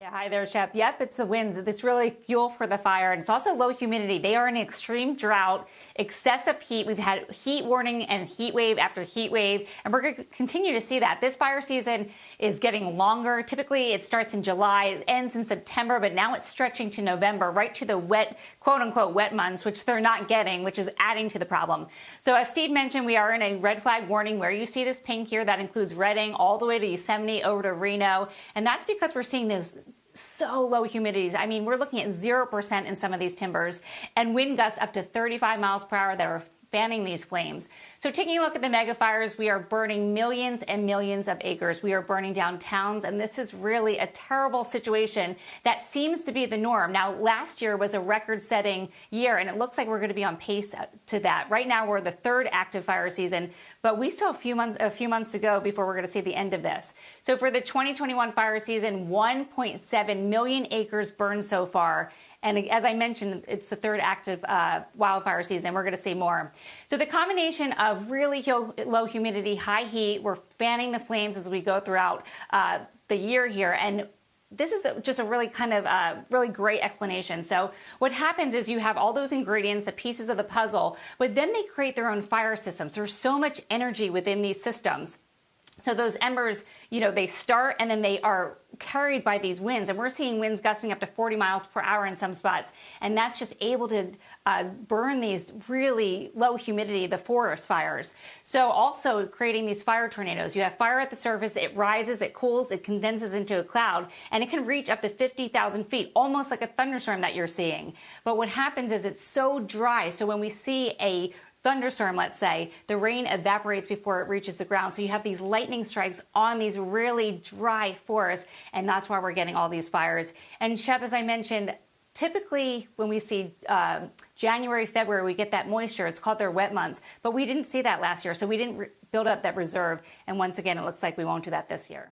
Yeah, hi there, Shep. Yep, it's the winds that's really fuel for the fire. And it's also low humidity. They are in extreme drought, excessive heat. We've had heat warning and heat wave after heat wave, and we're going to continue to see that. This fire season is getting longer. Typically, it starts in July, it ends in September, but now it's stretching to November, right to the wet, quote unquote, wet months, which they're not getting, which is adding to the problem. So as Steve mentioned, we are in a red flag warning where you see this pink here. That includes Redding all the way to Yosemite over to Reno. And that's because we're seeing those so low humidities. I mean, we're looking at 0% in some of these timbers and wind gusts up to 35 miles per hour that are fanning these flames. So taking a look at the mega fires, we are burning millions and millions of acres. We are burning down towns, and this is really a terrible situation that seems to be the norm. Now, last year was a record-setting year, and it looks like we're going to be on pace to that. Right now, we're the third active fire season, but we still have a few months to go before we're going to see the end of this. So for the 2021 fire season, 1.7 million acres burned so far. And as I mentioned, it's the third active wildfire season. We're going to see more. So the combination of really low humidity, high heat, we're fanning the flames as we go throughout the year here. And this is just a really really great explanation. So what happens is you have all those ingredients, the pieces of the puzzle, but then they create their own fire systems. There's so much energy within these systems. So those embers, they start and then they are carried by these winds. And we're seeing winds gusting up to 40 miles per hour in some spots. And that's just able to burn these really low humidity, the forest fires. So also creating these fire tornadoes. You have fire at the surface, it rises, it cools, it condenses into a cloud, and it can reach up to 50,000 feet, almost like a thunderstorm that you're seeing. But what happens is it's so dry. So when we see a thunderstorm, let's say, the rain evaporates before it reaches the ground. So you have these lightning strikes on these really dry forests, and that's why we're getting all these fires. And Shep, as I mentioned, typically when we see January, February, we get that moisture. It's called their wet months, but we didn't see that last year. So we didn't build up that reserve. And once again, it looks like we won't do that this year.